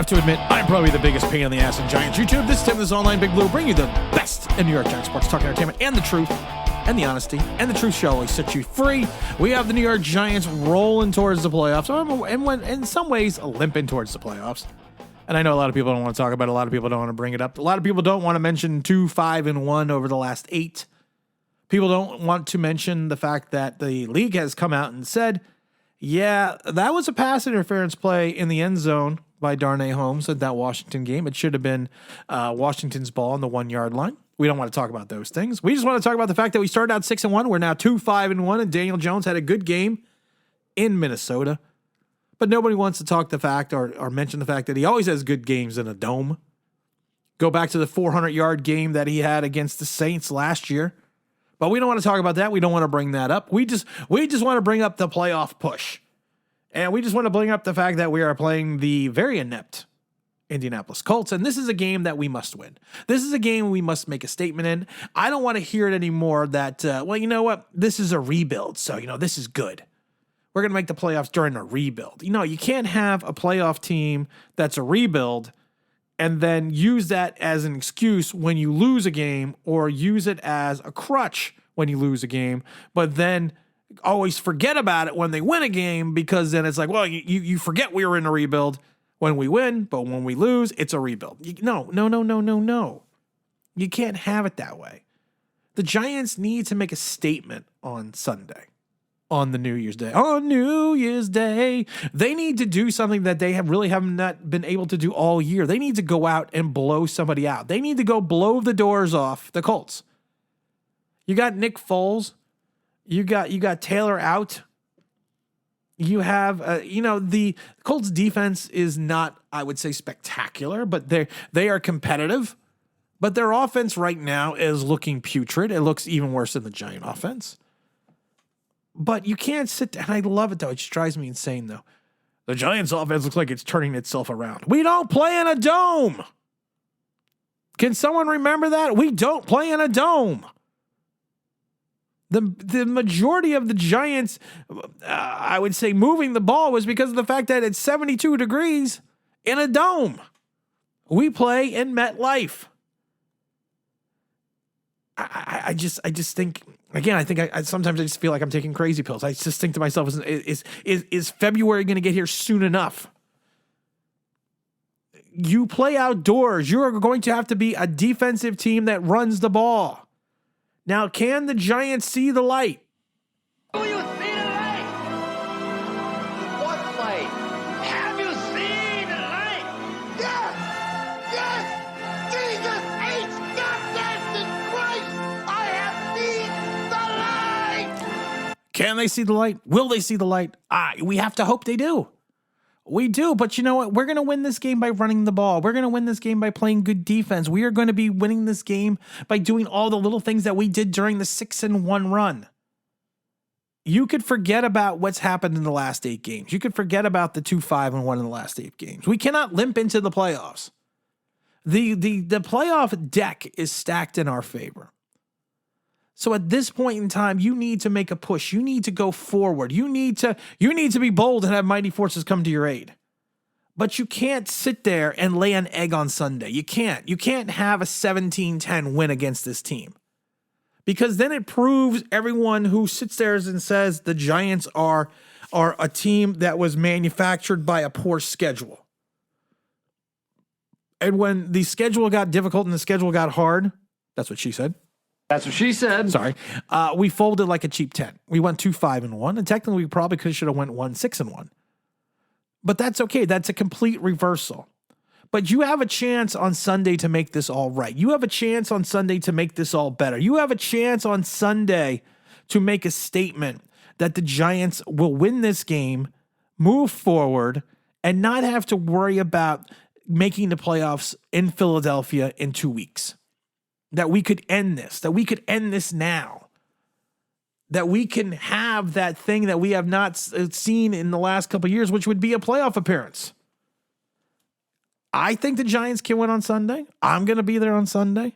have to admit, I'm probably the biggest pain in the ass in Giants YouTube. This is Tim, this is Online Big Blue, bring you the best in New York Giants sports talk, entertainment, and the truth, and the honesty, and the truth shall always set you free. We have the New York Giants rolling towards the playoffs, and in some ways, limping towards the playoffs. And I know a lot of people don't want to talk about it. A lot of people don't want to bring it up. A lot of people don't want to mention 2-5-1 over the last 8. People don't want to mention the fact that the league has come out and said, yeah, that was a pass interference play in the end zone by Darnay Holmes at that Washington game. It should have been Washington's ball on the 1 yard line. We don't want to talk about those things. We just want to talk about the fact that we started out 6-1. We're now 2-5-1, and Daniel Jones had a good game in Minnesota. But nobody wants to talk the fact or mention the fact that he always has good games in a dome. Go back to the 400-yard game that he had against the Saints last year. But we don't want to talk about that. We don't want to bring that up. We just want to bring up the playoff push. And we just want to bring up the fact that we are playing the very inept Indianapolis Colts. And this is a game that we must win. This is a game we must make a statement in. I don't want to hear it anymore that, well, you know what? This is a rebuild. So, this is good. We're going to make the playoffs during a rebuild. You can't have a playoff team that's a rebuild and then use that as an excuse when you lose a game, or use it as a crutch when you lose a game, but then always forget about it when they win a game, because then it's like, well, you forget we were in a rebuild when we win, but when we lose, it's a rebuild. No. You can't have it that way. The Giants need to make a statement on Sunday. On New Year's Day, they need to do something that they have not been able to do all year. They need to go out and blow somebody out. They need to go blow the doors off the Colts. You got Nick Foles. You got Taylor out. You have, the Colts defense is not, I would say, spectacular, but they are competitive. But their offense right now is looking putrid. It looks even worse than the Giant offense. But you can't sit there, and I love it, though. It just drives me insane, though. The Giants' offense looks like it's turning itself around. We don't play in a dome. Can someone remember that? We don't play in a dome. The majority of the Giants, I would say, moving the ball was because of the fact that it's 72 degrees in a dome. We play in MetLife. I just think, again, I sometimes I just feel like I'm taking crazy pills. I just think to myself, is February going to get here soon enough? You play outdoors. You are going to have to be a defensive team that runs the ball. Now, can the Giants see the light? Do you see the light? What light? Have you seen the light? Yes! Jesus H. goddamn Christ! I have seen the light! Can they see the light? Will they see the light? We have to hope they do. We do, but you know what? We're going to win this game by running the ball. We're going to win this game by playing good defense. We are going to be winning this game by doing all the little things that we did during the 6-1 run. You could forget about what's happened in the last 8 games. You could forget about the 2-5-1 in the last 8 games. We cannot limp into the playoffs. The playoff deck is stacked in our favor. So at this point in time, you need to make a push. You need to go forward. You need to be bold and have mighty forces come to your aid. But you can't sit there and lay an egg on Sunday. You can't. You can't have a 17-10 win against this team. Because then it proves everyone who sits there and says the Giants are a team that was manufactured by a poor schedule. And when the schedule got difficult and the schedule got hard, that's what she said. That's what she said. Sorry. We folded like a cheap tent. We went 2-5-1, and technically we probably should have went 1-6-1. But that's okay. That's a complete reversal. But you have a chance on Sunday to make this all right. You have a chance on Sunday to make this all better. You have a chance on Sunday to make a statement that the Giants will win this game, move forward, and not have to worry about making the playoffs in Philadelphia in 2 weeks. That we could end this, that we could end this now, that we can have that thing that we have not seen in the last couple of years, which would be a playoff appearance. I think the Giants can win on Sunday. I'm going to be there on Sunday.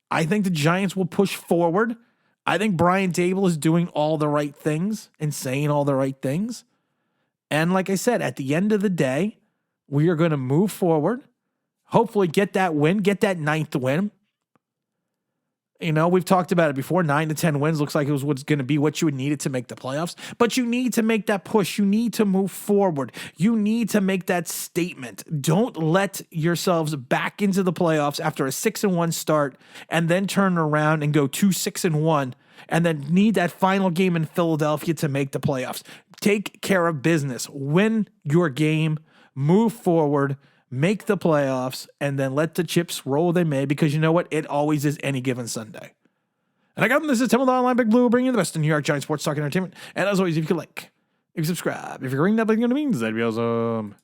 I think the Giants will push forward. I think Brian Daboll is doing all the right things and saying all the right things. And like I said, at the end of the day, We are going to move forward. Hopefully get that win, get that 9th win. You know, we've talked about it before. 9 to 10 wins looks like it was what's going to be what you would need it to make the playoffs. But you need to make that push. You need to move forward. You need to make that statement. Don't let yourselves back into the playoffs after a 6-1 start and then turn around and go 2-6-1 and then need that final game in Philadelphia to make the playoffs. Take care of business. Win your game. Move forward. Make the playoffs, and then let the chips roll they may, because you know what? It always is any given Sunday. And I got them. This is Tim with Online Big Blue, bringing you the best in New York Giants sports talk and entertainment. And as always, if you could like, if you subscribe, if you're ringing that, like, you know what I mean? That'd be awesome.